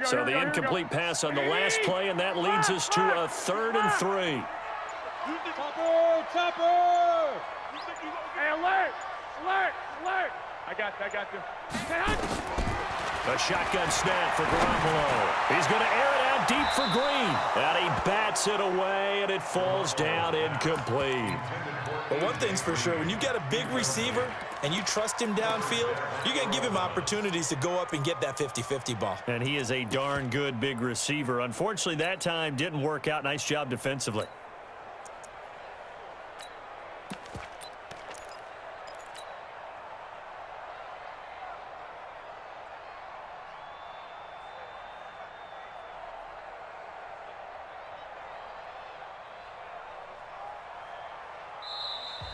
So the incomplete pass on the last play, and that leads us to a 3rd and 3. Chopper! Hey, alert! I got you. A shotgun snap for Garoppolo. He's going to air it out deep for Green. And he bats it away, and it falls down incomplete. But one thing's for sure, when you get a big receiver and you trust him downfield, you're going to give him opportunities to go up and get that 50-50 ball. And he is a darn good big receiver. Unfortunately, that time didn't work out. Nice job defensively.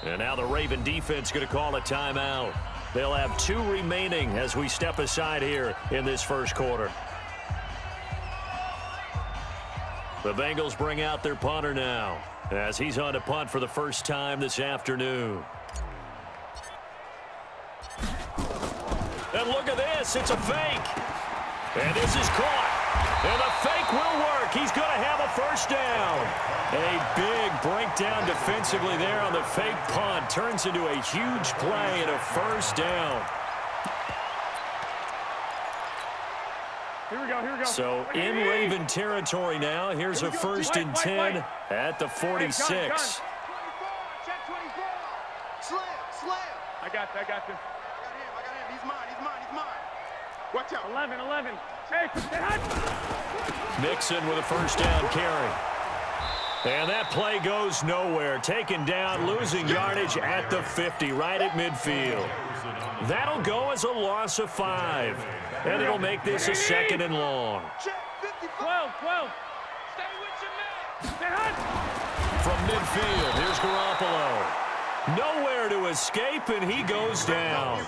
And now the Raven defense going to call a timeout. They'll have 2 remaining as we step aside here in this first quarter. The Bengals bring out their punter now as he's on to punt for the first time this afternoon. And look at this. It's a fake. And this is caught. And the fake will work. He's going to have a first down. A big breakdown defensively there on the fake punt. Turns into a huge play and a first down. Here we go. So in Raven territory now. Here's a 1st and 10 at the 46. Check 24. Slam. I got you. I got him. He's mine. Watch out. 11. Hey, Mixon with a first down carry. And that play goes nowhere. Taken down, losing yardage at the 50, right at midfield. That'll go as a loss of 5. And it'll make this a 2nd and long. 12. Stay with your man. From midfield, here's Garoppolo. Nowhere to escape, and he goes down.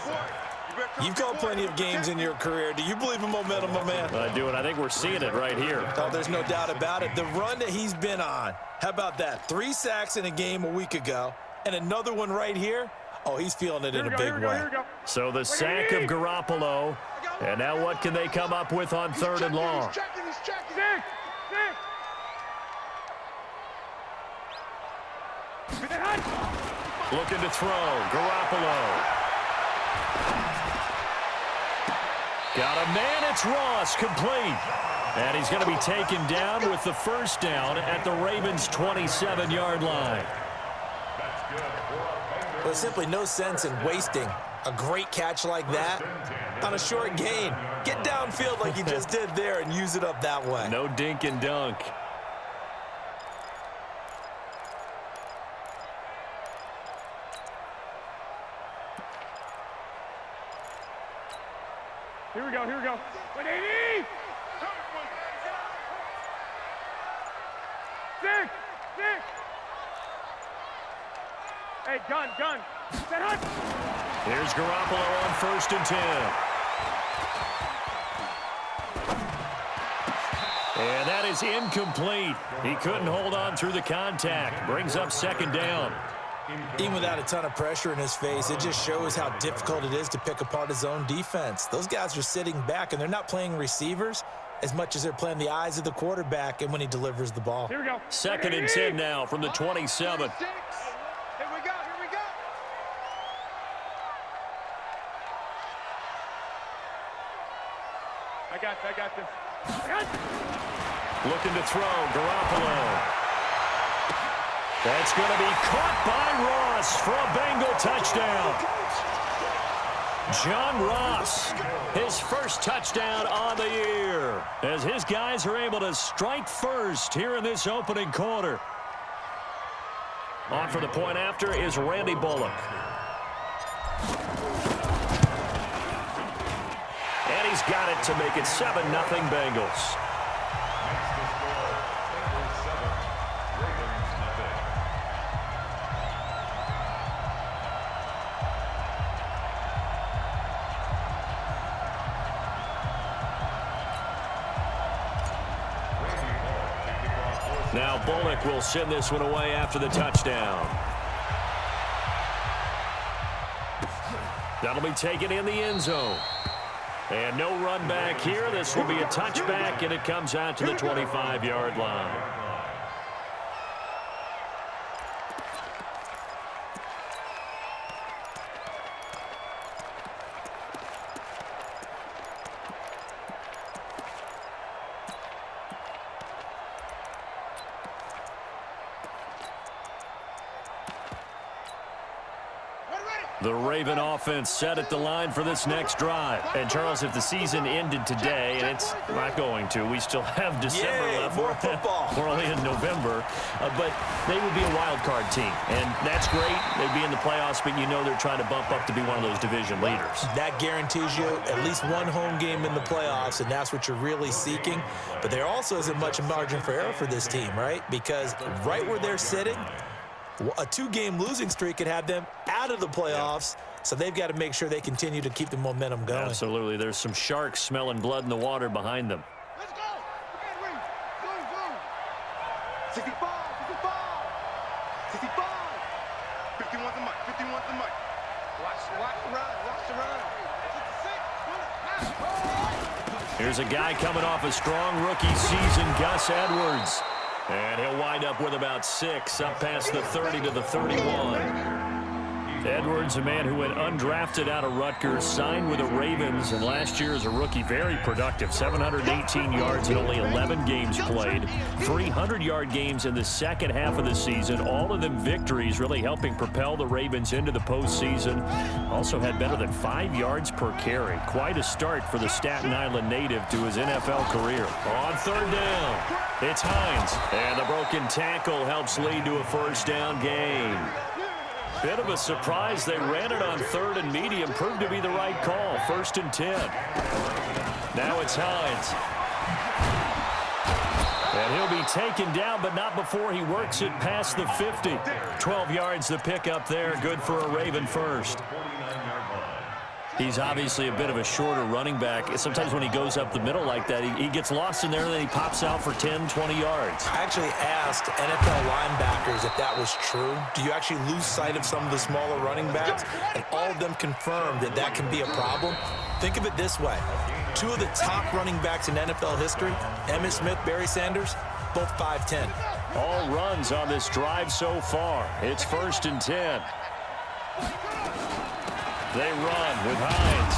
You've called plenty of games in your career. Do you believe in momentum, my man? I do, and I think we're seeing it right here. Oh, there's no doubt about it. The run that he's been on. How about that? 3 sacks in a game a week ago, and another one right here. Oh, he's feeling it in a big way. So the sack of Garoppolo, and now what can they come up with on 3rd and long? He's checking. Looking to throw, Garoppolo. Got a man, it's Ross, complete. And he's going to be taken down with the first down at the Ravens' 27-yard line. There's simply no sense in wasting a great catch like that on a short gain. Get downfield like you just did there and use it up that way. No dink and dunk. Here we go. 180. 6. Hey, gun. Set up. Here's Garoppolo on 1st and 10. And that is incomplete. He couldn't hold on through the contact. Brings up 2nd down. Even without a ton of pressure in his face, it just shows how difficult it is to pick apart his own defense. Those guys are sitting back, and they're not playing receivers as much as they're playing the eyes of the quarterback and when he delivers the ball. Here we go. 2nd and 10 now from the 27. Here we go. I got this. Looking to throw, Garoppolo. That's going to be caught by Ross for a Bengal touchdown. John Ross, his first touchdown on the year, as his guys are able to strike first here in this opening quarter. On for the point after is Randy Bullock. And he's got it to make it 7-0 Bengals. Now Bullock will send this one away after the touchdown. That'll be taken in the end zone. And no run back here. This will be a touchback, and it comes out to the 25-yard line. The Raven offense set at the line for this next drive. And, Charles, if the season ended today, and it's not going to, we still have December left. More football. We're only in November. But they would be a wild card team. And that's great. They'd be in the playoffs, but you know they're trying to bump up to be one of those division leaders. That guarantees you at least one home game in the playoffs, and that's what you're really seeking. But there also isn't much margin for error for this team, right? Because right where they're sitting, a two-game losing streak could have them out of the playoffs, so they've got to make sure they continue to keep the momentum going. Absolutely. There's some sharks smelling blood in the water behind them. Let's go. Okay, go. 65, 65. 51's the mic, 51's the mic. Watch the run. 56. Here's a guy coming off a strong rookie season, Gus Edwards. And he'll wind up with about 6, up past the 30 to the 31. Edwards, a man who went undrafted out of Rutgers, signed with the Ravens, and last year as a rookie, very productive. 718 yards in only 11 games played. 300-yard games in the second half of the season. All of them victories, really helping propel the Ravens into the postseason. Also had better than 5 yards per carry. Quite a start for the Staten Island native to his NFL career. On third down, it's Hines. And the broken tackle helps lead to a first down gain. Bit of a surprise. They ran it on third and medium. Proved to be the right call. 1st and 10. Now it's Hines. And he'll be taken down, but not before he works it past the 50. 12 yards the pickup there. Good for a Raven first. He's obviously a bit of a shorter running back. Sometimes when he goes up the middle like that, he gets lost in there, and then he pops out for 10, 20 yards. I actually asked NFL linebackers if that was true. Do you actually lose sight of some of the smaller running backs? And all of them confirmed that that can be a problem. Think of it this way. 2 of the top running backs in NFL history, Emmitt Smith, Barry Sanders, both 5'10". All runs on this drive so far. It's 1st and 10. They run with Hines.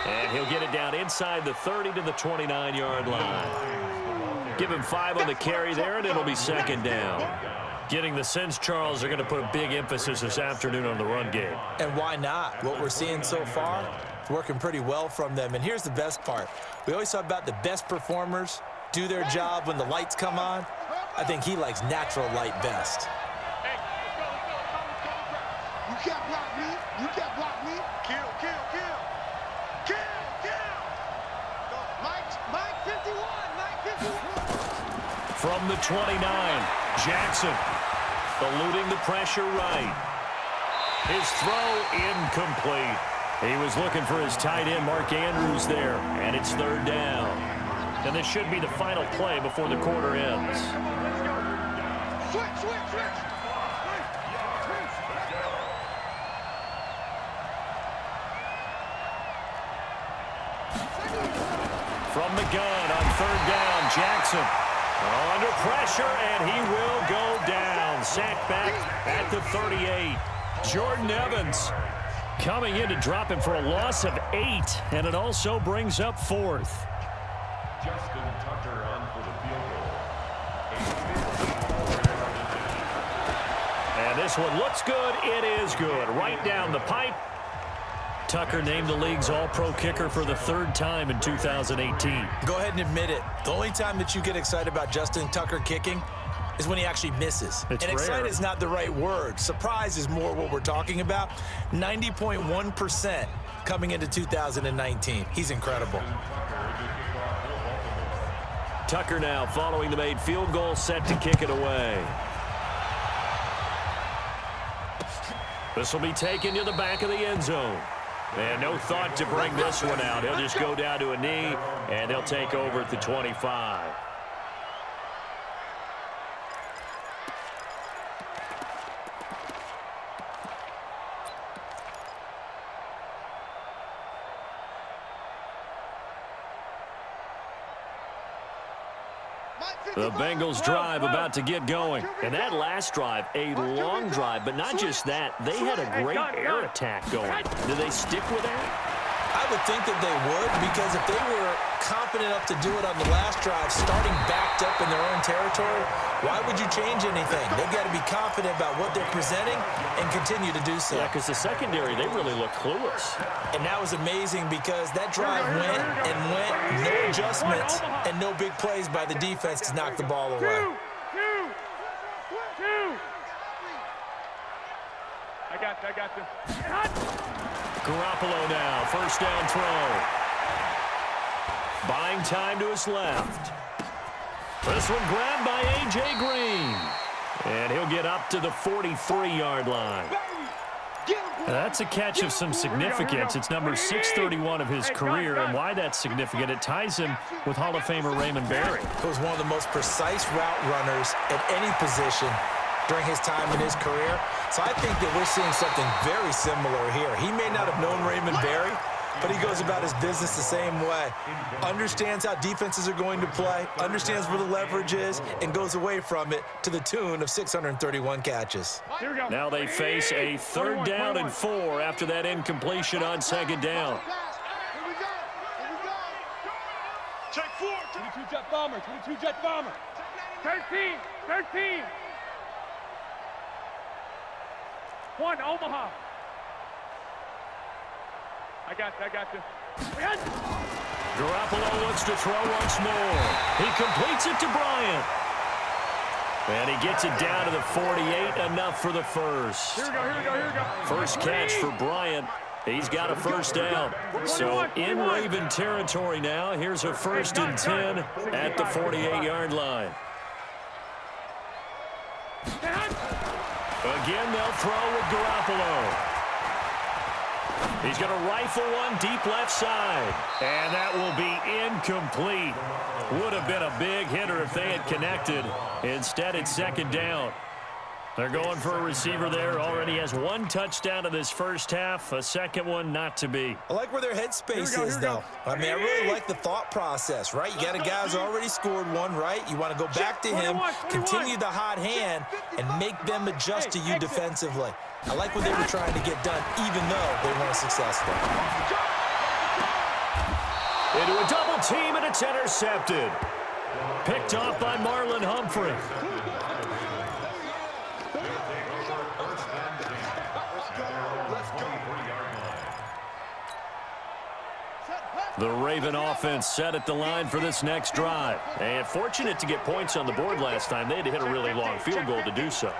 And he'll get it down inside the 30 to the 29-yard line. Give him 5 on the carry there, and it'll be 2nd down. Getting the sense, Charles, they're going to put a big emphasis this afternoon on the run game. And why not? What we're seeing so far, it's working pretty well from them. And here's the best part. We always talk about the best performers do their job when the lights come on. I think he likes natural light best. You can't block me. You can't block me. Kill. Mike 51. From the 29, Jackson eluding the pressure right. His throw incomplete. He was looking for his tight end, Mark Andrews, there, and it's 3rd down. And this should be the final play before the quarter ends. Switch. From the gun on 3rd down, Jackson under pressure, and he will go down. Sacked back at the 38. Jordan Evans coming in to drop him for a loss of 8, and it also brings up 4th. Justin Tucker on for the field goal. And this one looks good. It is good. Right down the pipe. Tucker named the league's all-pro kicker for the 3rd time in 2018. Go ahead and admit it. The only time that you get excited about Justin Tucker kicking is when he actually misses. It's and excited rare. is not the right word. Surprise is more what we're talking about. 90.1% coming into 2019. He's incredible. Tucker now following the made field goal, set to kick it away. This will be taken to the back of the end zone. And no thought to bring this one out. He'll just go down to a knee, and they'll take over at the 25. The Bengals drive about to get going. And that last drive, a long drive, but not just that. They had a great air attack going. Do they stick with that? I would think that they would, because if they were confident enough to do it on the last drive, starting backed up in their own territory, why would you change anything? They've got to be confident about what they're presenting and continue to do so. Yeah, because the secondary, they really look clueless. And that was amazing because that drive went and went, no adjustments and no big plays by the defense to knock the ball away. Two. I got this. Garoppolo now, first down throw. Buying time to his left. This one grabbed by A.J. Green. And he'll get up to the 43-yard line. That's a catch of some significance. It's number 631 of his career, and why that's significant, it ties him with Hall of Famer Raymond Berry. He was one of the most precise route runners at any position during his time in his career. So I think that we're seeing something very similar here. He may not have known Raymond Berry, but he goes about his business the same way. Understands how defenses are going to play, understands where the leverage is, and goes away from it to the tune of 631 catches. Here we go. Now they face a third down and 4 after that incompletion on second down. Check 4. 22 jet bomber. 13. One, Omaha. I got this. Garoppolo looks to throw once more. He completes it to Bryant. And he gets it down to the 48, enough for the first. Here we go. First catch for Bryant. He's got a first down. So in Raven territory now. Here's a 1st and 10 at the 48-yard line. Again, they'll throw with Garoppolo. He's going to rifle one deep left side. And that will be incomplete. Would have been a big hitter if they had connected. Instead, it's second down. They're going for a receiver there. Already has 1 touchdown in this first half. A second one not to be. I like where their headspace is, though. I mean, I really like the thought process, right? You got a guy who's already scored one, right? You want to go back to him, continue the hot hand, and make them adjust to you defensively. I like what they were trying to get done, even though they weren't successful. Into a double team, and it's intercepted. Picked off by Marlon Humphrey. The Raven offense set at the line for this next drive. And fortunate to get points on the board last time. They had to hit a really long field goal to do so.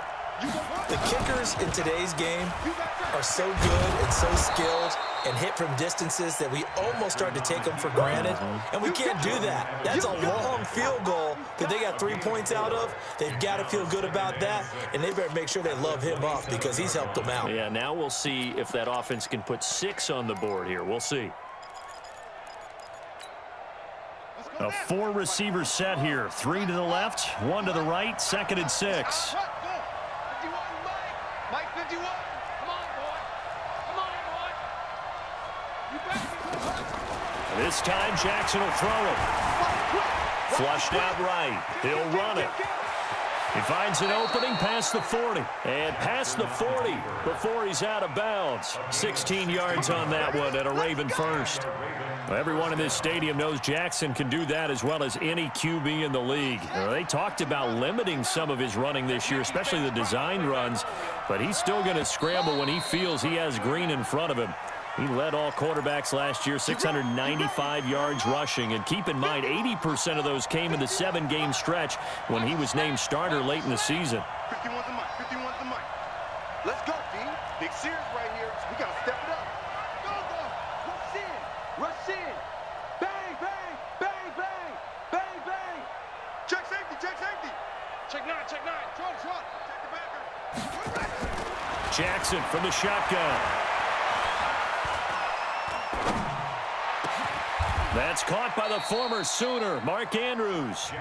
The kickers in today's game are so good and so skilled and hit from distances that we almost start to take them for granted. And we can't do that. That's a long field goal that they got 3 points out of. They've got to feel good about that, and they better make sure they love him up because he's helped them out. Yeah, now we'll see if that offense can put 6 on the board here. We'll see. A 4-receiver set here. 3 to the left, 1 to the right, 2nd and 6. Mike 51. Come on, boy. You back me. This time Jackson will throw it. Flushed out right. He'll run it. He finds an opening past the 40. And past the 40 before he's out of bounds. 16 yards on that one and a Raven first. Everyone in this stadium knows Jackson can do that as well as any QB in the league. They talked about limiting some of his running this year, especially the design runs, but he's still going to scramble when he feels he has Green in front of him. He led all quarterbacks last year, 695 yards rushing. And keep in mind, 80% of those came in the 7-game stretch when he was named starter late in the season. 51's the mic. 51's the mic. Let's go, D. Big series right here. We got to step it up. Go. Rush in. Rush in. Bang, bang, bang, bang, bang, bang. Check safety. Check 9. Trot. Check the backer. Jackson from the shotgun. That's caught by the former Sooner, Mark Andrews.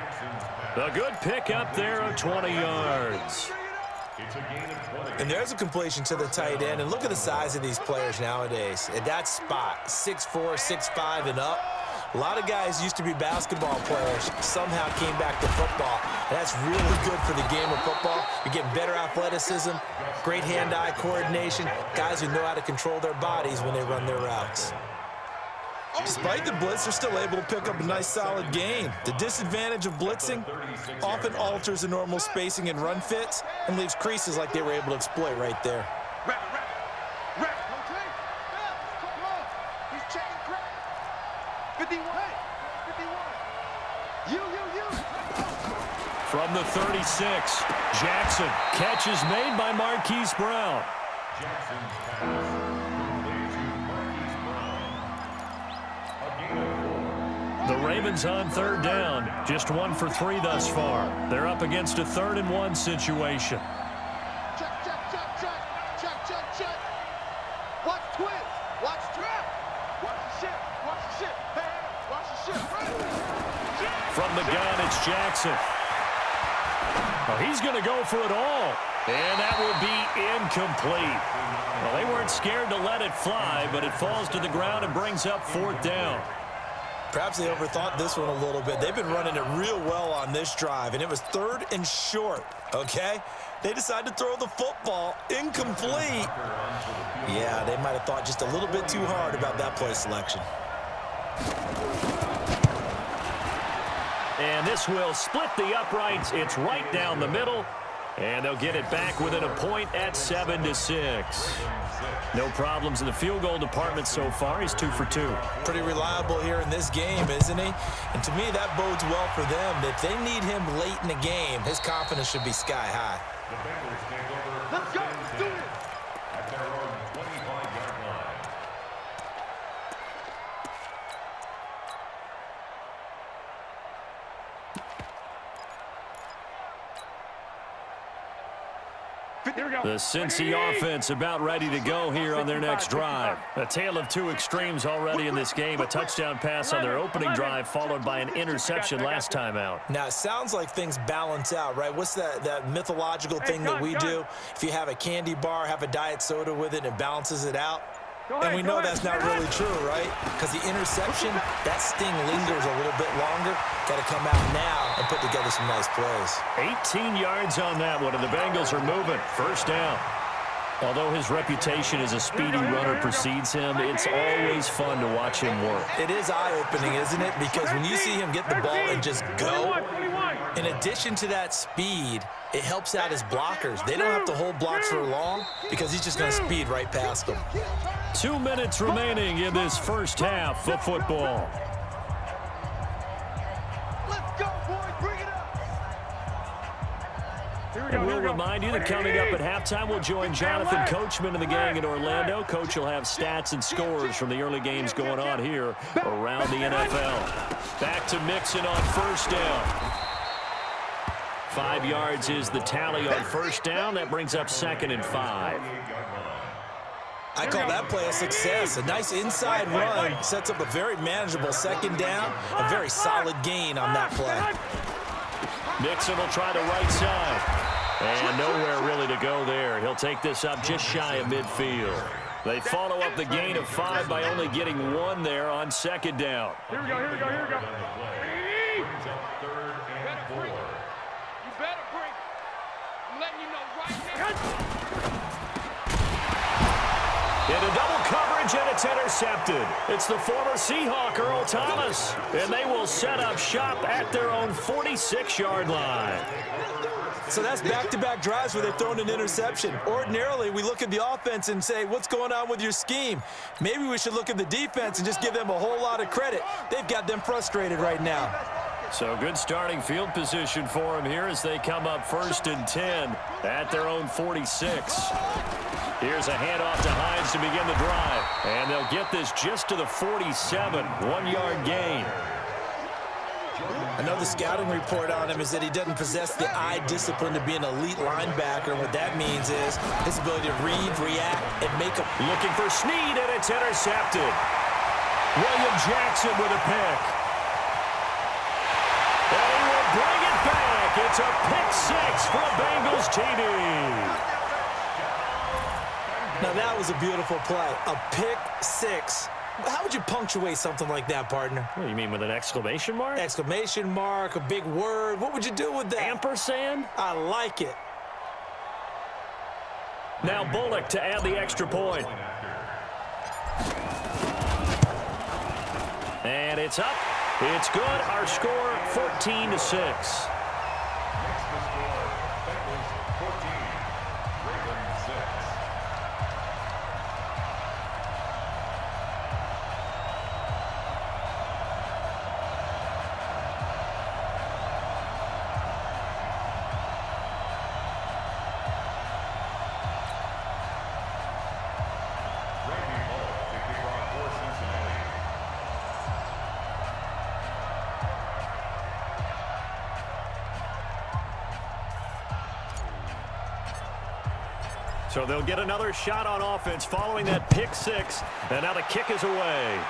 A good pick up there of 20 yards. And there's a completion to the tight end. And look at the size of these players nowadays. At that spot, 6'4", 6'5", and up. A lot of guys used to be basketball players, somehow came back to football. And that's really good for the game of football. You're getting better athleticism, great hand-eye coordination, guys who know how to control their bodies when they run their routes. Despite the blitz, they're still able to pick up a nice solid gain. The disadvantage of blitzing often alters the normal spacing and run fits and leaves creases like they were able to exploit right there. He's checking crack. 51. 51. From the 36, Jackson. Catch is made by Marquise Brown. Jackson's pass completed to Marquise Brown. A gain of 4. The Ravens on third down. Just 1 for 3 thus far. They're up against a 3rd and 1 situation. Check. Watch twist. Watch trap. Watch the ship. Hey, watch the ship. From the gun, it's Jackson. Well, he's going to go for it all. And that will be incomplete. Well, they weren't scared to let it fly, but it falls to the ground and brings up 4th down. Perhaps they overthought this one a little bit. They've been running it real well on this drive, and it was 3rd and short, okay? They decided to throw the football incomplete. Yeah, they might have thought just a little bit too hard about that play selection. And this will split the uprights. It's right down the middle. And they'll get it back within a point at 7-6. No problems in the field goal department so far. He's 2 for 2. Pretty reliable here in this game, isn't he? And to me, that bodes well for them. If they need him late in the game, his confidence should be sky high. The Bengals take over. Let's go. Do it. At their own 25-yard line. Here we go. The Cincy offense about ready to go here on their next drive. A tale of 2 extremes already in this game. A touchdown pass on their opening drive followed by an interception last time out. Now, it sounds like things balance out, right? What's that mythological thing that we do? If you have a candy bar, have a diet soda with it, it balances it out. And we know that's not really true, right? Because the interception, that sting lingers a little bit longer. Got to come out now and put together some nice plays. 18 yards on that one, and the Bengals are moving. 1st down. Although his reputation as a speedy runner precedes him, it's always fun to watch him work. It is eye-opening, isn't it? Because when you see him get the ball and just go, in addition to that speed, it helps out his blockers. They don't have to hold blocks for long because he's just going to speed right past them. 2 minutes remaining in this first half of football. Let's go, boys. Bring it up. And we'll remind you that coming up at halftime, we'll join Jonathan Coachman and the gang in Orlando. Coach will have stats and scores from the early games going on here around the NFL. Back to Mixon on 1st down. 5 yards is the tally on 1st down. That brings up 2nd and 5. I call that play a success. A nice inside run sets up a very manageable 2nd down. A very solid gain on that play. Mixon will try the right side. And nowhere really to go there. He'll take this up just shy of midfield. They follow up the gain of 5 by only getting 1 there on 2nd down. Here we go. Brings up 3rd and 4. You better bring. I'm letting you know right now. Into double coverage, and it's intercepted. It's the former Seahawk, Earl Thomas. And they will set up shop at their own 46-yard line. So that's back-to-back drives where they've thrown an interception. Ordinarily, we look at the offense and say, what's going on with your scheme? Maybe we should look at the defense and just give them a whole lot of credit. They've got them frustrated right now. So good starting field position for them here as they come up 1st and 10 at their own 46. Here's a handoff to Hines to begin the drive. And they'll get this just to the 47, 1-yard gain. I know the scouting report on him is that he doesn't possess the eye discipline to be an elite linebacker. And what that means is his ability to read, react, and make a... Looking for Snead, and it's intercepted. William Jackson with a pick. And he will bring it back. It's a pick 6 for a Bengals TD. Now that was a beautiful play. A pick 6 How would you punctuate something like that, partner? What do you mean, with an exclamation mark? Exclamation mark, a big word. What would you do with that? Ampersand? I like it. Now Bullock to add the extra point. And it's up. It's good. Our score, 14-6. So they'll get another shot on offense following that pick six. And now the kick is away.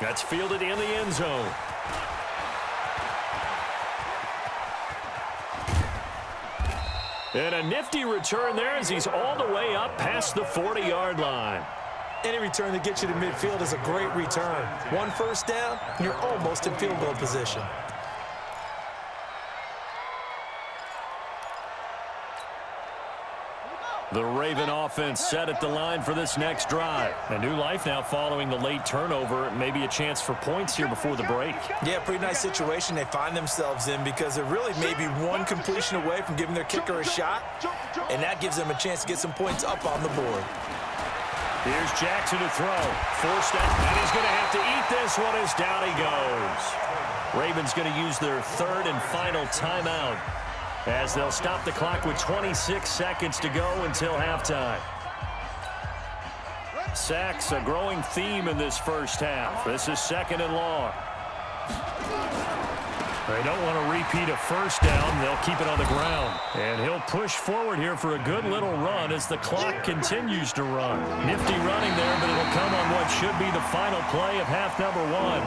That's fielded in the end zone. And a nifty return there as he's all the way up past the 40-yard line. Any return that gets you to midfield is a great return. One first down, and you're almost in field goal position. The Raven offense set at the line for this next drive. A new life now following the late turnover. Maybe a chance for points here before the break. Yeah, pretty nice situation they find themselves in because they're really maybe one completion away from giving their kicker a shot, and that gives them a chance to get some points up on the board. Here's Jackson to throw. Forced out, and he's going to have to eat this one as down he goes. Ravens going to use their third and final timeout, as they'll stop the clock with 26 seconds to go until halftime. Sacks, a growing theme in this first half. This is second and long. They don't want to repeat a first down. They'll keep it on the ground. And he'll push forward here for a good little run as the clock continues to run. Nifty running there, but it'll come on what should be the final play of half number one.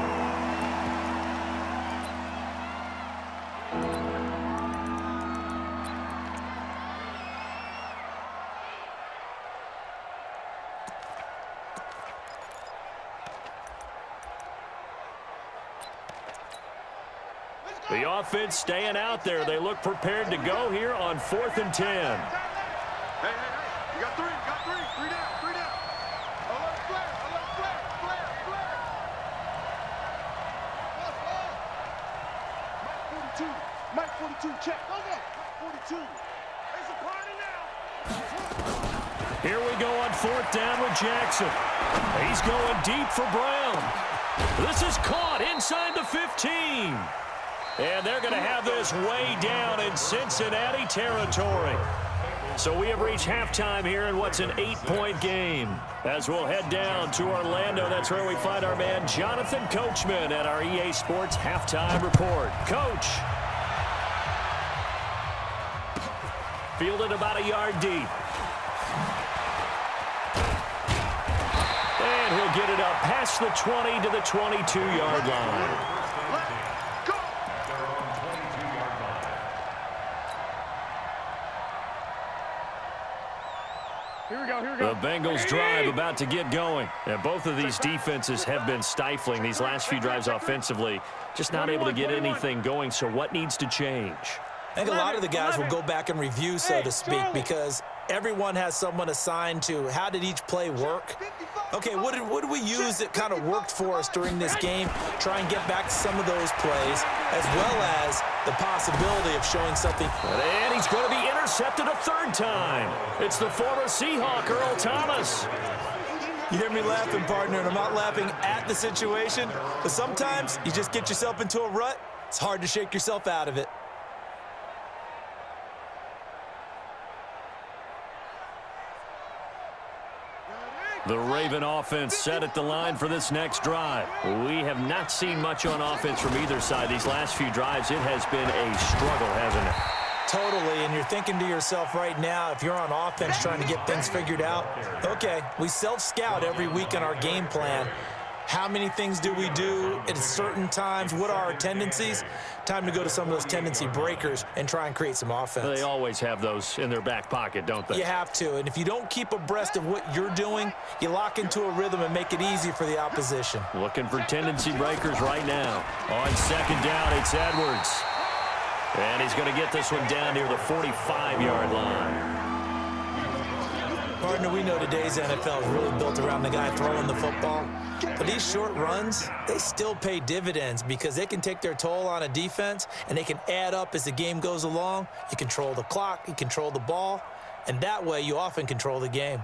The offense staying out there. They look prepared to go here on 4th and 10. Hey, you got three down. Alert flare. Mike 42, check. Mike 42. It's a party now. Here we go on 4th down with Jackson. He's going deep for Brown. This is caught inside the 15. And they're going to have this way down in Cincinnati territory. So we have reached halftime here in what's an 8-point game. As we'll head down to Orlando, that's where we find our man Jonathan Coachman at our EA Sports Halftime Report. Coach. Fielded about a yard deep. And he'll get it up past the 20 to the 22-yard line. The Bengals drive about to get going. And both of these defenses have been stifling these last few drives offensively. Just not able to get anything going. So what needs to change? I think a lot of the guys will go back and review, so to speak, because everyone has someone assigned to how did each play work. Okay, what did we use that kind of worked for us during this game? Try and get back to some of those plays, as well as the possibility of showing something. And he's going to be intercepted a third time. It's the former Seahawk, Earl Thomas. You hear me laughing, partner, and I'm not laughing at the situation, but sometimes you just get yourself into a rut. It's hard to shake yourself out of it. The Raven offense set at the line for this next drive. We have not seen much on offense from either side. These last few drives, it has been a struggle, hasn't it? Totally, and you're thinking to yourself right now, if you're on offense trying to get things figured out, okay, we self-scout every week in our game plan, How many things do we do at certain times? What are our tendencies? Time to go to some of those tendency breakers and try and create some offense. They always have those in their back pocket, don't they? You have to, and if you don't keep abreast of what you're doing, you lock into a rhythm and make it easy for the opposition. Looking for tendency breakers right now. On second down, it's Edwards. And he's going to get this one down near the 45-yard line. Partner, we know today's NFL is really built around the guy throwing the football. But these short runs, they still pay dividends because they can take their toll on a defense, and they can add up as the game goes along. You control the clock, you control the ball, and that way you often control the game.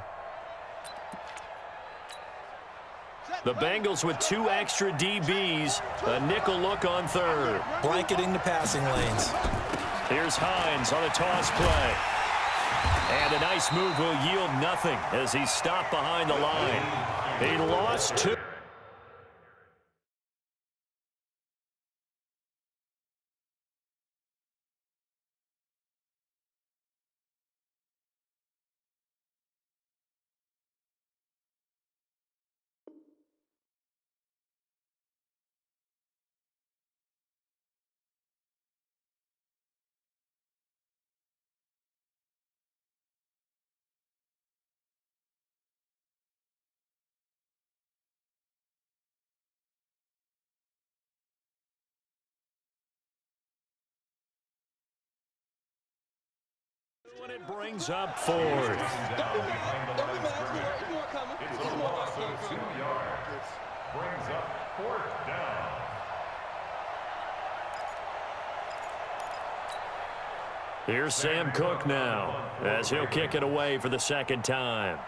The Bengals with 2 extra DBs, a nickel look on third. Blanketing the passing lanes. Here's Hines on a toss play. And a nice move will yield nothing as he's stopped behind the line. He lost 2. When it brings up fourth. It's a loss of 2 yards. Brings up 4th down. Here's Sam Cook now as he'll kick it away for the second time.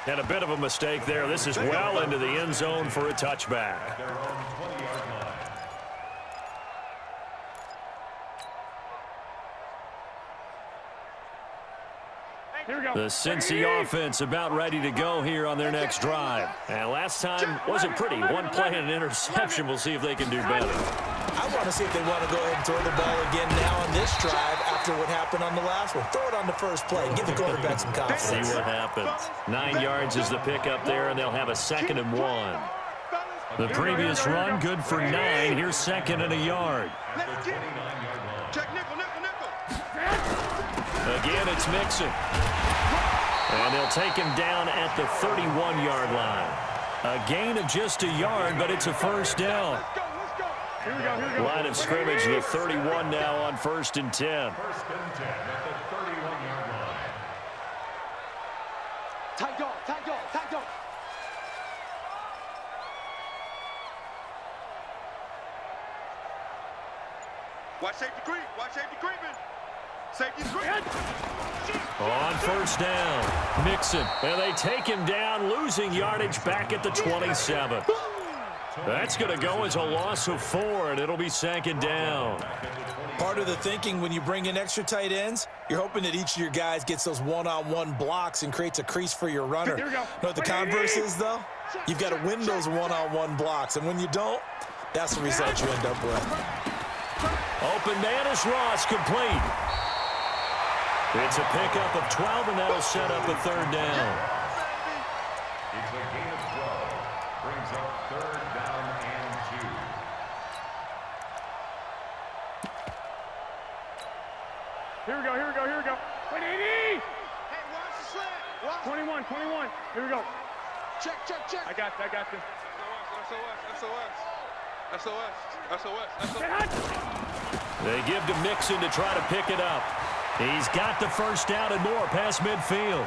And a bit of a mistake there. This is well into the end zone for a touchback. At their own 20-yard line. Here we go. The Cincy offense about ready to go here on their next drive. And last time wasn't pretty. One play and an interception. We'll see if they can do better. I want to see if they want to go ahead and throw the ball again now on this drive after what happened on the last one. Throw it on the first play. Give the quarterback some confidence. See what happens. 9 yards is the pickup there, and they'll have a 2nd and 1. The previous run, good for 9. Here's 2nd and a yard. Let's get it. Check nickel, nickel, nickel. Again, it's Mixon. And they'll take him down at the 31-yard line. A gain of just a yard, but it's a first down. Let's go. Here we go. Line of scrimmage, the 31 now on 1st and 10. 1st and 10 at the 31-yard line. Tight dog, tight dog, tight dog. Watch safety creep. Watch safety creeping. Safety creeping. On 1st down, Mixon. And they take him down, losing yardage back at the 27. That's going to go as a loss of 4, and it'll be 2nd down. Part of the thinking when you bring in extra tight ends, you're hoping that each of your guys gets those one-on-one blocks and creates a crease for your runner. Here we go. You know what the converse is, though? You've got to win those one-on-one blocks, and when you don't, that's the result you end up with. Open man is Ross, complete. It's a pickup of 12, and that'll set up a 3rd down. It's a gain of 12. Brings up 3rd down and 2. Here we go. Wait, 80. Hey, watch the slant. Watch. 21. Here we go. Check. I got this. SOS. They give to Mixon to try to pick it up. He's got the first down and more past midfield.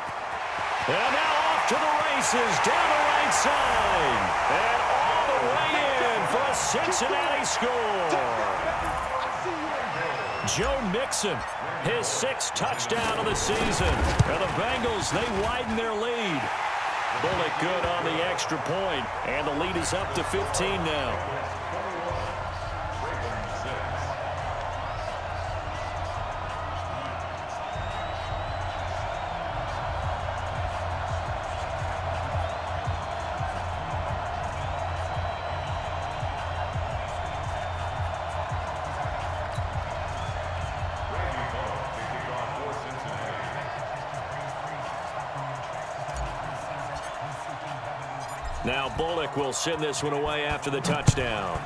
And now off to the races down the right side. And all the way in for a Cincinnati score. Joe Mixon, his 6th touchdown of the season. And the Bengals, they widen their lead. Bullet good on the extra point, and the lead is up to 15 now. Now Bullock will send this one away after the touchdown.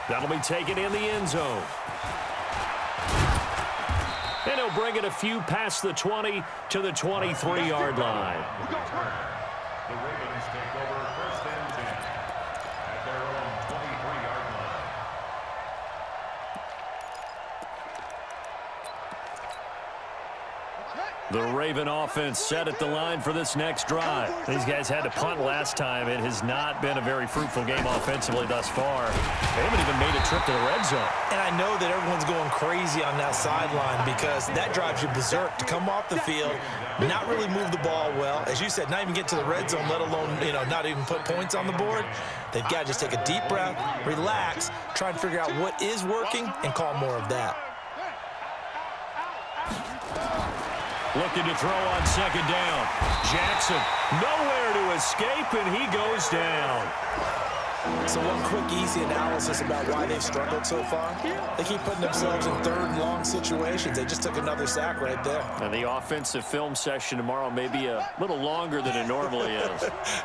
That'll be taken in the end zone. And he'll bring it a few past the 20 to the 23-yard line. The Ravens take over first and 10 at their own 23-yard line. The Raven offense set at the line for this next drive. These guys had to punt last time. It has not been a very fruitful game offensively thus far. They haven't even made a trip to the red zone. And I know that everyone's going crazy on that sideline because that drives you berserk to come off the field, not really move the ball well. As you said, not even get to the red zone, let alone, not even put points on the board. They've got to just take a deep breath, relax, try and figure out what is working and call more of that. Looking to throw on second down. Jackson nowhere to escape, and he goes down. So one quick, easy analysis about why they've struggled so far. They keep putting themselves in third and long situations. They just took another sack right there. And the offensive film session tomorrow may be a little longer than it normally is.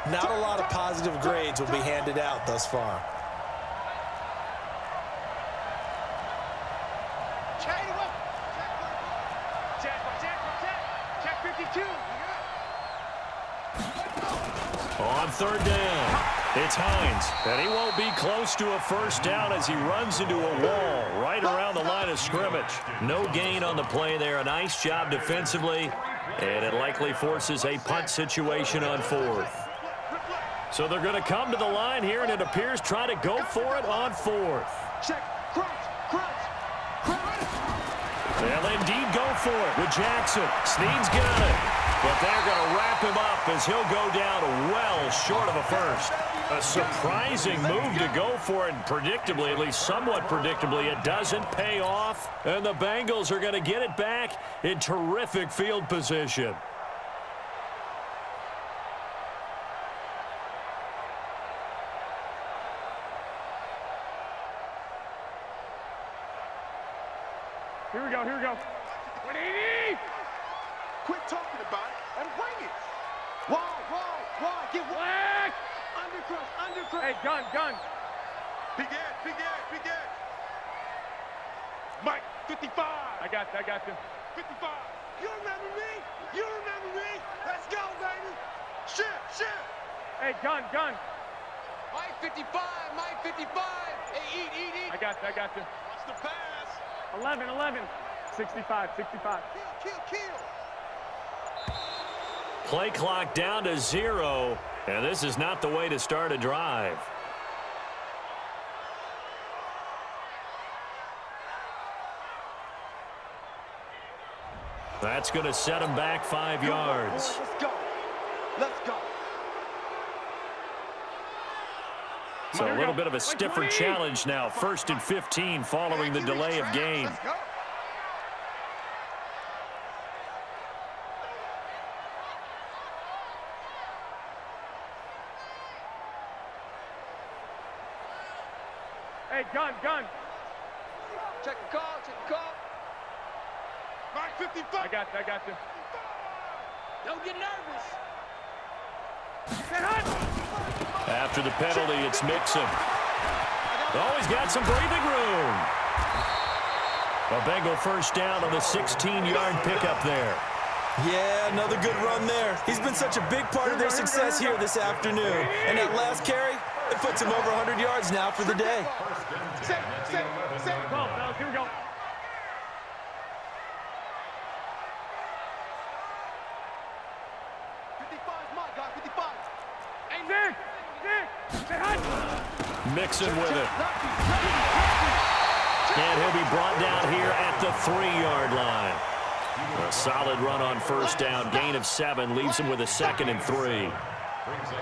Not a lot of positive grades will be handed out thus far. On third down, it's Hines, and he won't be close to a first down as he runs into a wall right around the line of scrimmage. No gain on the play there. A nice job defensively, and it likely forces a punt situation on fourth. So they're going to come to the line here, and it appears try to go for it on fourth. They'll indeed go for it with Jackson. Snead's got it. But they're going to wrap him up as he'll go down well short of a first. A surprising move to go for it, and predictably, at least somewhat predictably, it doesn't pay off. And the Bengals are going to get it back in terrific field position. Here we go. 180! Quit talking about it and bring it. Wall, get Black! undercrush. Hey, gun. Big edge. Mike, 55. I got you. 55. You remember me? Let's go, baby. Shift. Hey, gun. Mike 55. Hey, eat. I got you. Watch the pass. 11. 65. Kill. Play clock down to 0, and this is not the way to start a drive. That's going to set him back 5 yards. Let's go. So a little bit of a stiffer challenge now. 1st and 15 following the delay of game. Let's go. Hey, gun. Check the call. Mike 55. I got you. Don't get nervous. After the penalty, it's Mixon. Oh, he's got some breathing room. A Bengal first down on the 16-yard pickup there. Yeah, another good run there. He's been such a big part of their success here this afternoon. And that last carry, it puts him over 100 yards now for the day. Set. Go, fellas, here we go. Mixon with it. And he'll be brought down here at the 3-yard line. A solid run on first down. Gain of 7 leaves him with a 2nd and 3.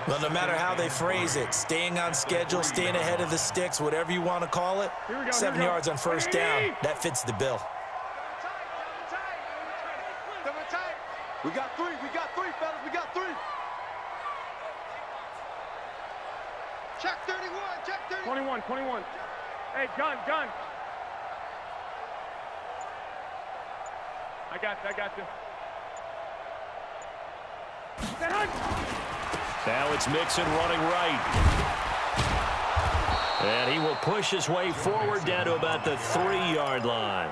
Well, no matter how they phrase it, staying on schedule, staying ahead of the sticks, whatever you want to call it, 7 yards on first down, that fits the bill. We got three, fellas. We got 3. Check 31. 21. Hey, gun. I got you. Now it's Mixon running right. And he will push his way forward down to about the 3-yard line.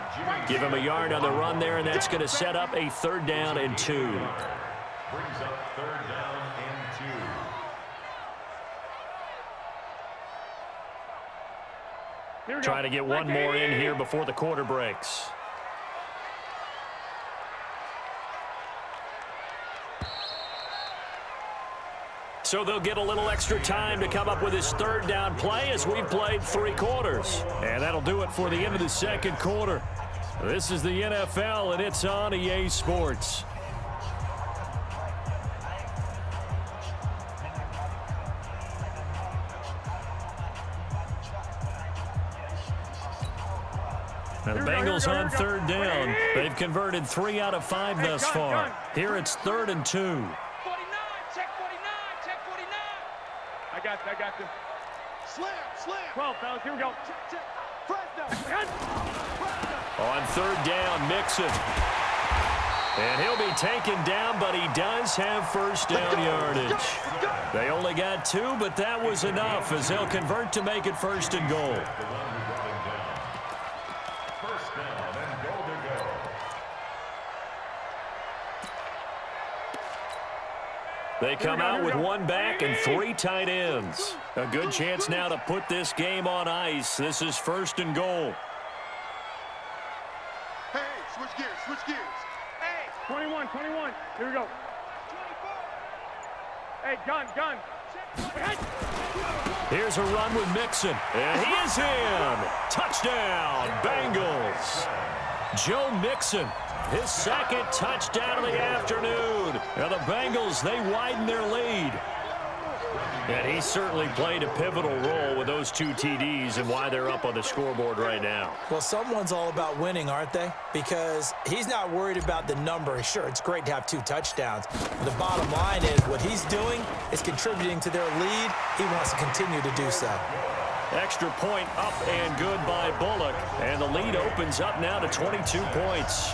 Give him a yard on the run there, and that's going to set up a 3rd down and 2. Brings up 3rd down and 2. Trying to get one more in here before the quarter breaks. So they'll get a little extra time to come up with his 3rd down play as we've played 3 quarters. And that'll do it for the end of the 2nd quarter. This is the NFL, and it's on EA Sports. Now the Bengals on 3rd down. They've converted 3 out of 5 thus far. Here it's 3rd and 2. 49, check 49. I got you. Slam. 12, fellas, here we go. Check. Press down. On 3rd down, Mixon. And he'll be taken down, but he does have 1st down yardage. They only got 2, but that was enough as they'll convert to make it 1st and goal. First down and goal to go. They come out with 1 back and 3 tight ends. A good chance now to put this game on ice. This is 1st and goal. Hey, switch gears. Hey, 21. Here we go. 24. Hey, gun. Here's a run with Mixon. And he is in. Touchdown, Bengals. Joe Mixon, his 2nd touchdown of the afternoon. Now the Bengals, they widen their lead. And he certainly played a pivotal role with those 2 TDs and why they're up on the scoreboard right now. Well, someone's all about winning, aren't they? Because he's not worried about the number. Sure, it's great to have 2 touchdowns. The bottom line is what he's doing is contributing to their lead. He wants to continue to do so. Extra point up and good by Bullock. And the lead opens up now to 22 points.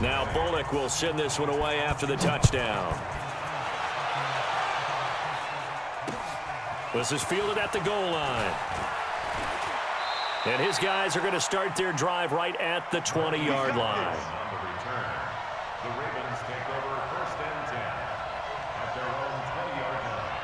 Now Bullock will send this one away after the touchdown. This is fielded at the goal line. And his guys are going to start their drive right at the 20-yard line. On the return, the Ravens take over 1st and 10 at their own 20-yard line.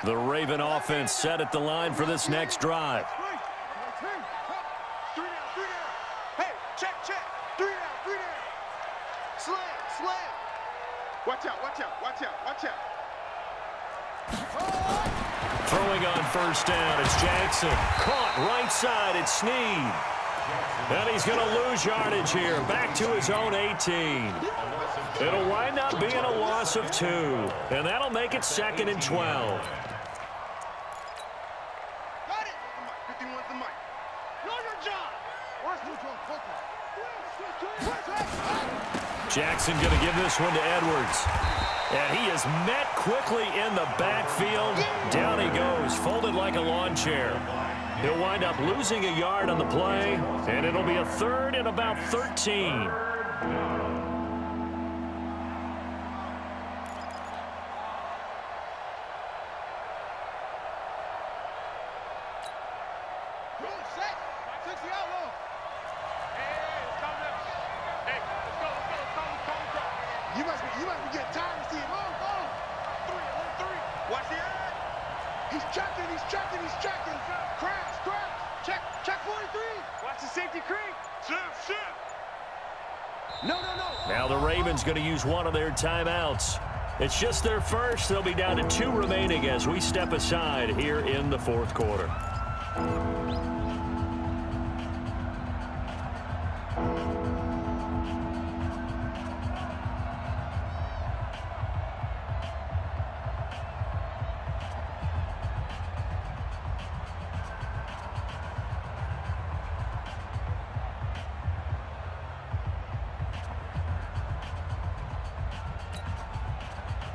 The Raven offense set at the line for this next drive. 3 down. Hey, check. 3 down. Slam. Watch out. Throwing on 1st down, it's Jackson. Caught right side, it's Snead. And he's going to lose yardage here, back to his own 18. It'll wind up being a loss of 2, and that'll make it 2nd and 12. Got it. 51's the mic. Know your job. Jackson going to give this one to Edwards. And he is met quickly in the backfield. Down he goes, folded like a lawn chair. He'll wind up losing a yard on the play, and it'll be a 3rd and about 13. You must be getting tired of seeing. Oh. 3. Watch the end. He's checking. Crash. Check 43. Watch the safety creep. Shift. No. Now the Ravens going to use one of their timeouts. It's just their first. They'll be down to 2 remaining as we step aside here in the 4th quarter.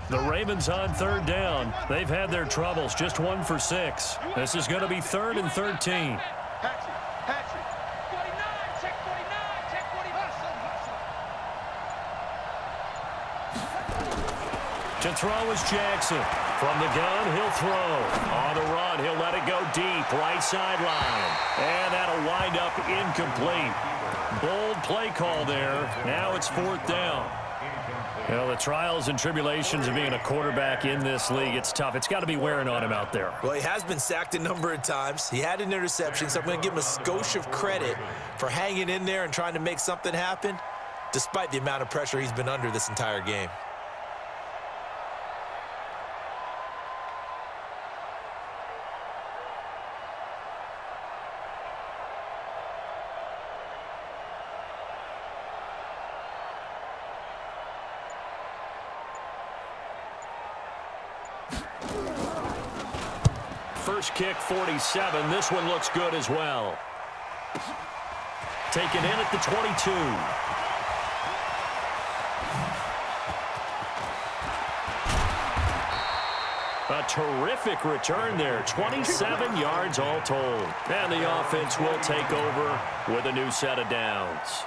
The Ravens on third down. They've had their troubles, just 1 for 6. This is going to be 3rd and 13. Hatchet, hatchet. 49, check 49, check 49. To throw is Jackson. From the gun, he'll throw. On the run, he'll let it go deep, right sideline. And that'll wind up incomplete. Bold play call there. Now it's 4th down. You know, the trials and tribulations of being a quarterback in this league, it's tough. It's got to be wearing on him out there. Well, he has been sacked a number of times. He had an interception, so I'm going to give him a skosh of credit for hanging in there and trying to make something happen, despite the amount of pressure he's been under this entire game. First kick, 47. This one looks good as well. Taken in at the 22. A terrific return there. 27 yards all told. And the offense will take over with a new set of downs.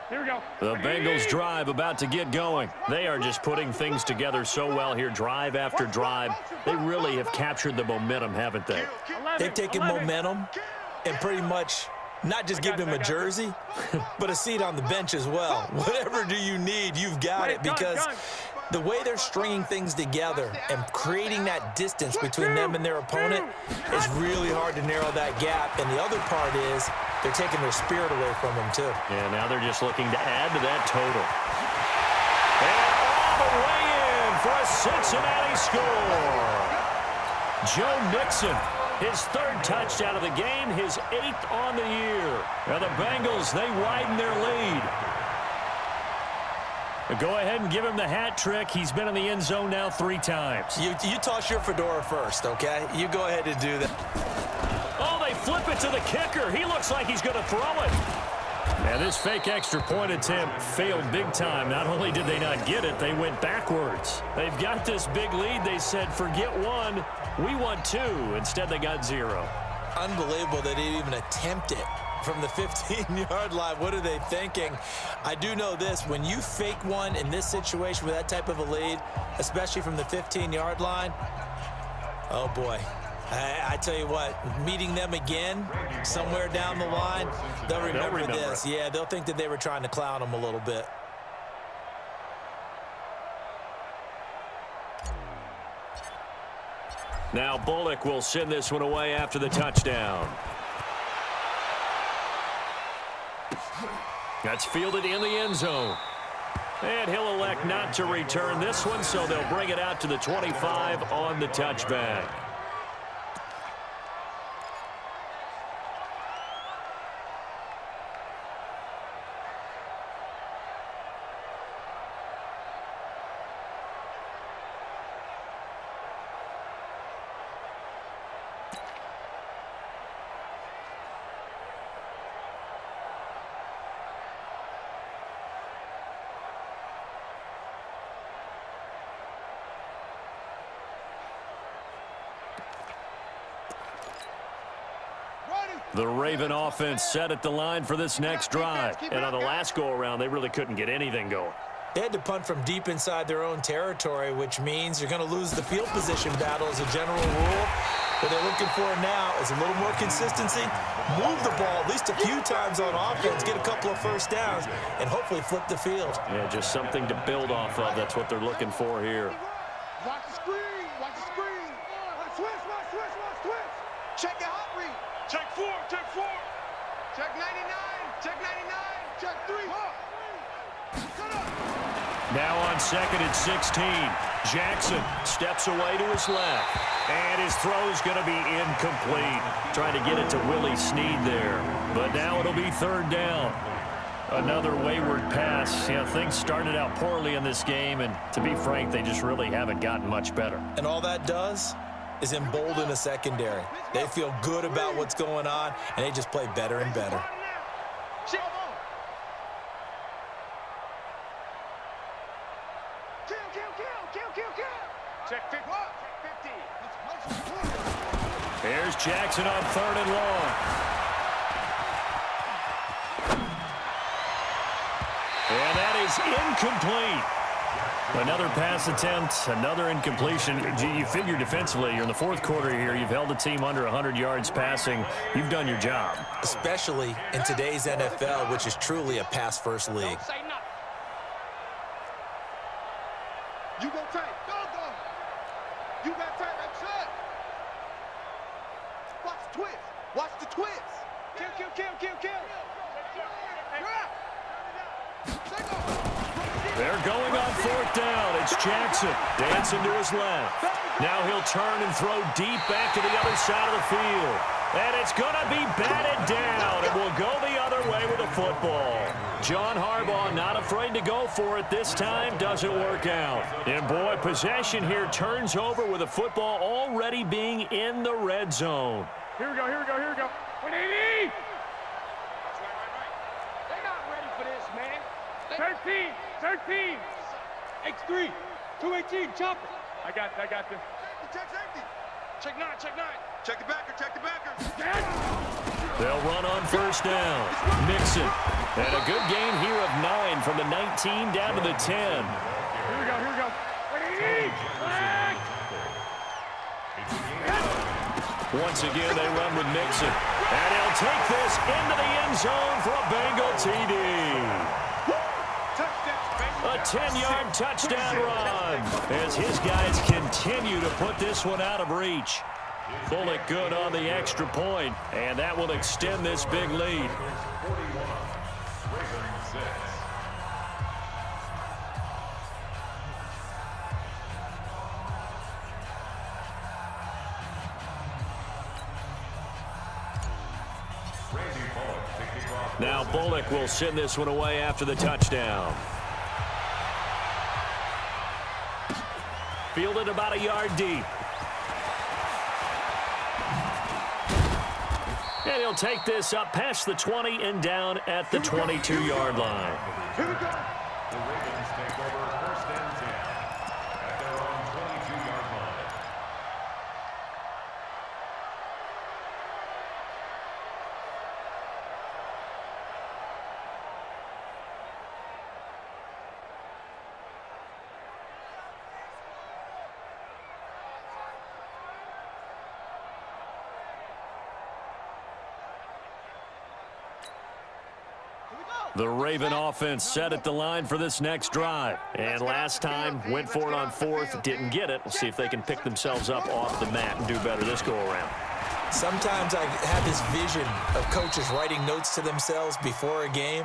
Here we go. The Bengals drive about to get going. They are just putting things together so well here, drive after drive. They really have captured the momentum, haven't they? They've taken momentum and pretty much not just given him a jersey, but a seat on the bench as well. Whatever do you need, you've got it, because the way they're stringing things together and creating that distance between them and their opponent is really hard to narrow that gap. And the other part is they're taking their spirit away from them, too. Yeah, now they're just looking to add to that total. And all the way in for a Cincinnati score. Joe Mixon, his 3rd touchdown of the game, his 8th on the year. Now the Bengals, they widen their lead. Go ahead and give him the hat trick. He's been in the end zone now 3 times. You toss your fedora first, okay? You go ahead and do that. Oh, they flip it to the kicker. He looks like he's going to throw it. And this fake extra point attempt failed big time. Not only did they not get it, they went backwards. They've got this big lead. They said, forget 1, we want 2. Instead, they got 0. Unbelievable they didn't even attempt it from the 15-yard line. What are they thinking? I do know this. When you fake one in this situation with that type of a lead, especially from the 15-yard line, oh, boy. I tell you what, meeting them again somewhere down the line, they'll remember this. Yeah, they'll think that they were trying to clown them a little bit. Now Bullock will send this one away after the touchdown. That's fielded in the end zone. And he'll elect not to return this one, so they'll bring it out to the 25 on the touchback. The Raven offense set at the line for this next drive. And on the last go-around, they really couldn't get anything going. They had to punt from deep inside their own territory, which means you're going to lose the field position battle as a general rule. What they're looking for now is a little more consistency, move the ball at least a few times on offense, get a couple of first downs, and hopefully flip the field. Yeah, just something to build off of. That's what they're looking for here. Watch the screen. Watch the screen. Switch. Check your hot read. Check 4, check 4. Check 99. Check 99. Check 3. Cut up. Now on 2nd and 16, Jackson steps away to his left. And his throw's going to be incomplete. Trying to get it to Willie Snead there. But now it'll be 3rd down. Another wayward pass. You know, things started out poorly in this game, and to be frank, they just really haven't gotten much better. And all that does is embolden the secondary. They feel good about what's going on, and they just play better and better. Check 50. Here's Jackson on 3rd and long. And that is incomplete. Another pass attempt, another incompletion. You figure defensively, you're in the 4th quarter here. You've held the team under 100 yards passing. You've done your job. Especially in today's NFL, which is truly a pass-first league. Don't say nothing. You go tight. Go. You got tight. That's it. Watch the twist. Watch the twist. Kill. They're going on 4th down. It's Jackson dancing to his left. Now he'll turn and throw deep back to the other side of the field. And it's going to be batted down, and we'll go the other way with the football. John Harbaugh not afraid to go for it this time. Doesn't work out. And, boy, possession here turns over with the football already being in the red zone. Here we go. 180. They're not ready for this, man. 13. X3. 218. Chop it. I got this. Check safety. Check 9. Check the backer. They'll run on 1st down. Mixon. And a good gain here of 9 from the 19 down to the 10. Here we go. 180. Once again, they run with Mixon. And he'll take this into the end zone for a Bengal TD. A 10-yard touchdown run as his guys continue to put this one out of reach. Bullock good on the extra point, and that will extend this big lead. Now Bullock will send this one away after the touchdown. Fielded about a yard deep. And he'll take this up past the 20 and down at the 22-yard line. Here we go. The Ravens take over 1st and 10 at their own 22-yard line. The Raven offense set at the line for this next drive. And last time, went for it on 4th, didn't get it. We'll see if they can pick themselves up off the mat and do better this go-around. Sometimes I have this vision of coaches writing notes to themselves before a game.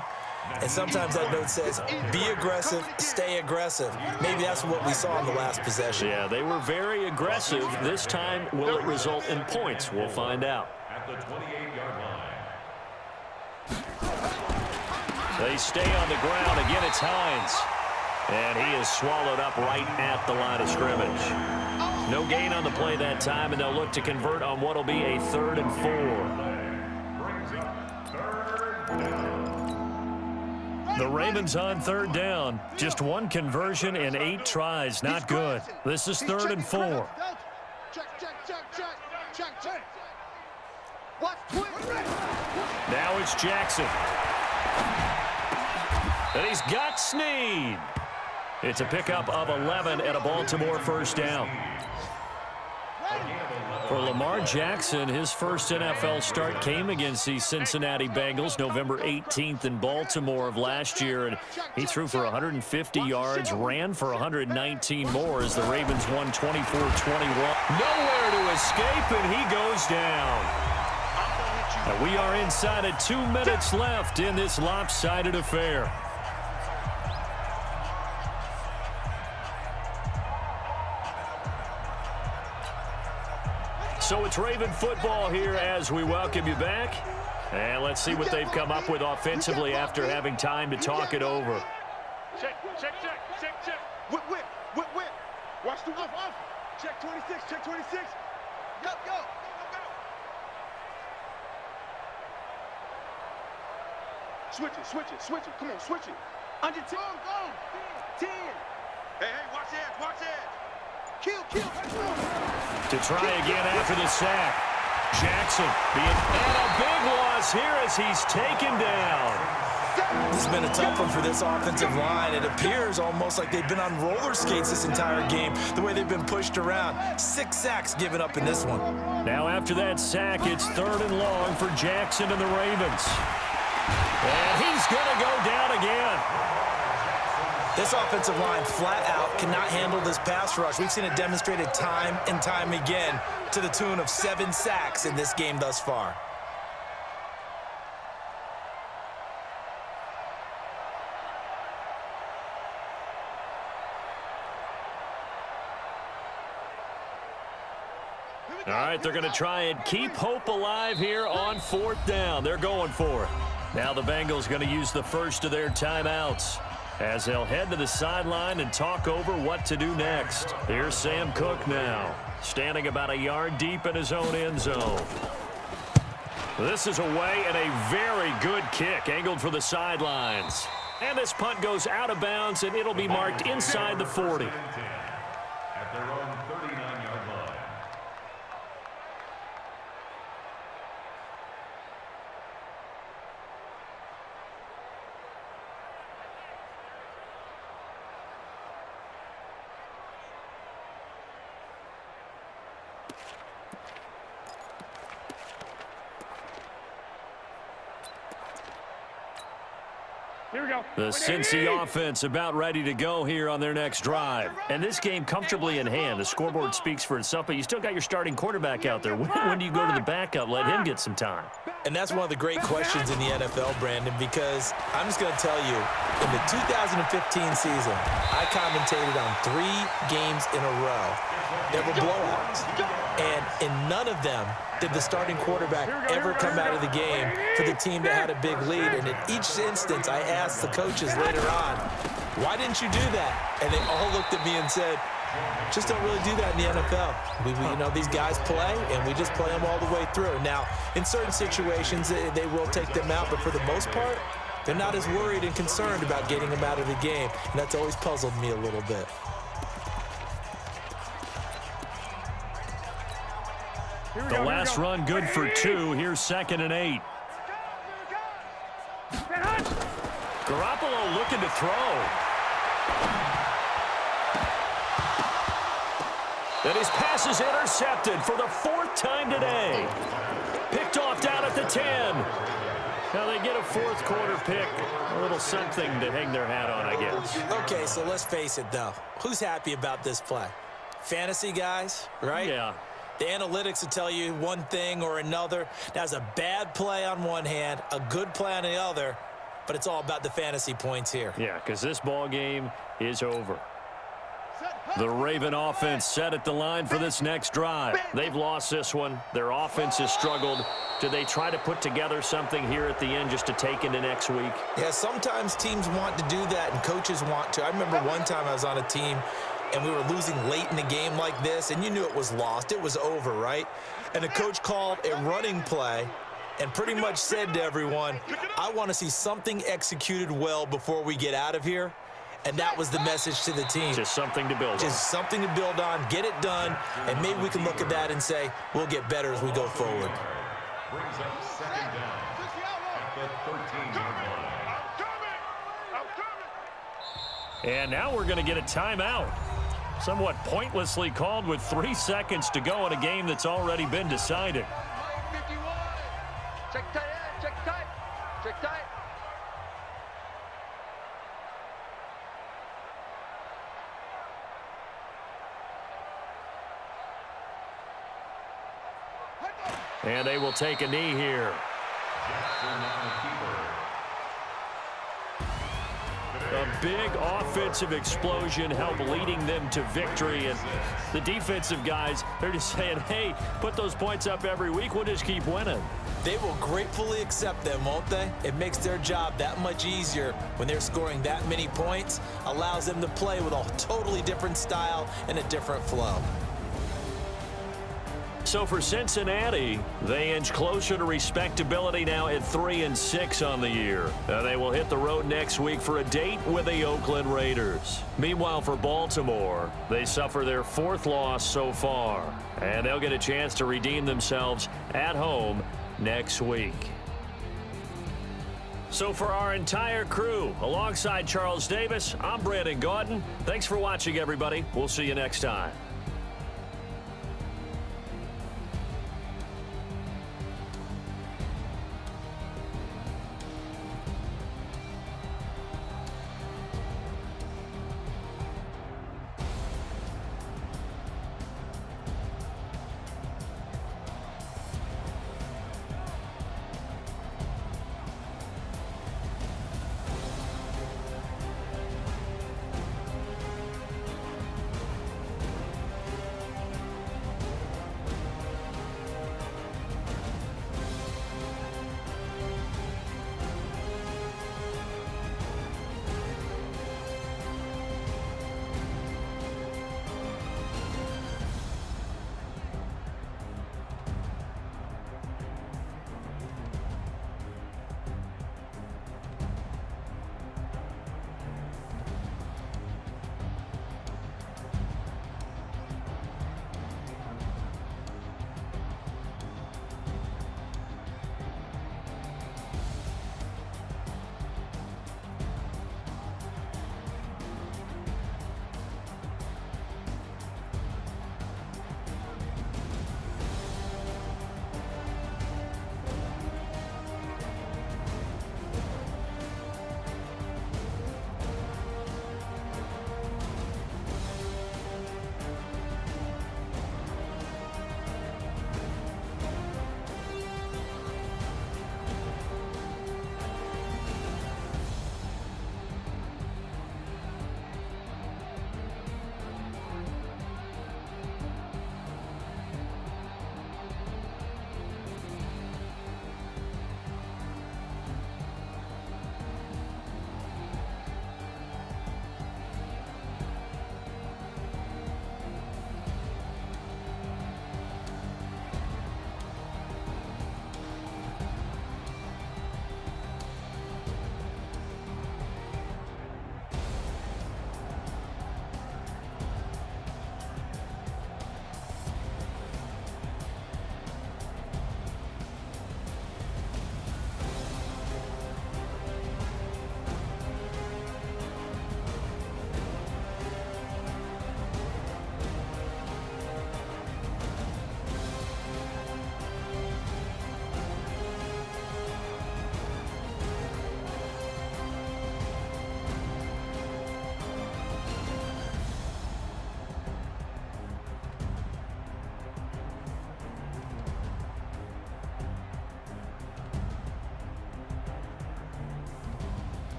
And sometimes that note says, be aggressive, stay aggressive. Maybe that's what we saw in the last possession. Yeah, they were very aggressive. This time, will it result in points? We'll find out. At the 28-yard line. They stay on the ground. Again, it's Hines. And he is swallowed up right at the line of scrimmage. No gain on the play that time, and they'll look to convert on what will be a 3rd and 4. The Ravens on 3rd down. Just one conversion in 8 tries. Not good. This is 3rd and 4. Check. Watch twist. Now it's Jackson. And he's got Snead. It's a pickup of 11 at a Baltimore 1st down. For Lamar Jackson, his first NFL start came against the Cincinnati Bengals November 18th in Baltimore of last year. And he threw for 150 yards, ran for 119 more as the Ravens won 24-21. Nowhere to escape, and he goes down. And we are inside of 2 minutes left in this lopsided affair. So it's Raven football here as we welcome you back. And let's see what they've come up with offensively after having time to talk it over. Check. Whip. Watch the whip. Check 26. Go. Switch it. Come on, switch it. Under 10. Go. 10. Hey, watch edge. Kill. To try again after the sack. Jackson and a big loss here as he's taken down. This has been a tough one for this offensive line. It appears almost like they've been on roller skates this entire game, the way they've been pushed around. 6 sacks given up in this one. Now after that sack, it's 3rd and long for Jackson and the Ravens. And he's going to go down again. This offensive line flat out cannot handle this pass rush. We've seen it demonstrated time and time again to the tune of 7 sacks in this game thus far. All right, they're going to try and keep hope alive here on 4th down. They're going for it. Now the Bengals going to use the first of their timeouts as they'll head to the sideline and talk over what to do next. Here's Sam Cook now, standing about a yard deep in his own end zone. This is away and a very good kick, angled for the sidelines. And this punt goes out of bounds, and it'll be marked inside the 40. At their own 39-yard line. Here we go. The Cincy offense about ready to go here on their next drive. And this game comfortably in hand. The scoreboard speaks for itself, but you still got your starting quarterback out there. When do you go to the backup? Let him get some time. And that's one of the great questions in the NFL, Brandon, because I'm just going to tell you, in the 2015 season, I commentated on 3 games in a row. They were blowouts. And in none of them did the starting quarterback ever come out of the game for the team that had a big lead. And in each instance, I asked the coaches later on, why didn't you do that? And they all looked at me and said, just don't really do that in the NFL. You know, these guys play, and we just play them all the way through. Now, in certain situations, they will take them out, but for the most part, they're not as worried and concerned about getting them out of the game. And that's always puzzled me a little bit. The last run good for 2. Here's 2nd and 8. Garoppolo looking to throw. And his pass is intercepted for the 4th time today. Picked off down at the 10. Now they get a 4th quarter pick. A little something to hang their hat on, I guess. Okay, so let's face it, though. Who's happy about this play? Fantasy guys, right? Yeah. The analytics will tell you one thing or another. That's a bad play on one hand, a good play on the other, but it's all about the fantasy points here. Yeah, because this ball game is over. The Raven offense set at the line for this next drive. They've lost this one. Their offense has struggled. Do they try to put together something here at the end just to take into next week? Yeah, sometimes teams want to do that and coaches want to. I remember one time I was on a team and we were losing late in the game like this, and you knew it was lost. It was over, right? And the coach called a running play and pretty much said to everyone, I want to see something executed well before we get out of here. And that was the message to the team. Just something to build on. Just something to build on, get it done, and maybe we can look at that and say, we'll get better as we go forward. Brings up 2nd down at the 13-yard line. And now we're going to get a timeout. Somewhat pointlessly called with 3 seconds to go in a game that's already been decided. 51. Check tight end. Check tight. Check tight. And they will take a knee here. A big offensive explosion help leading them to victory. And the defensive guys, they're just saying, hey, put those points up every week. We'll just keep winning. They will gratefully accept them, won't they? It makes their job that much easier when they're scoring that many points, allows them to play with a totally different style and a different flow. So for Cincinnati, they inch closer to respectability now at 3-6 on the year. They will hit the road next week for a date with the Oakland Raiders. Meanwhile, for Baltimore, they suffer their 4th loss so far, and they'll get a chance to redeem themselves at home next week. So for our entire crew, alongside Charles Davis, I'm Brandon Gaudin. Thanks for watching, everybody. We'll see you next time.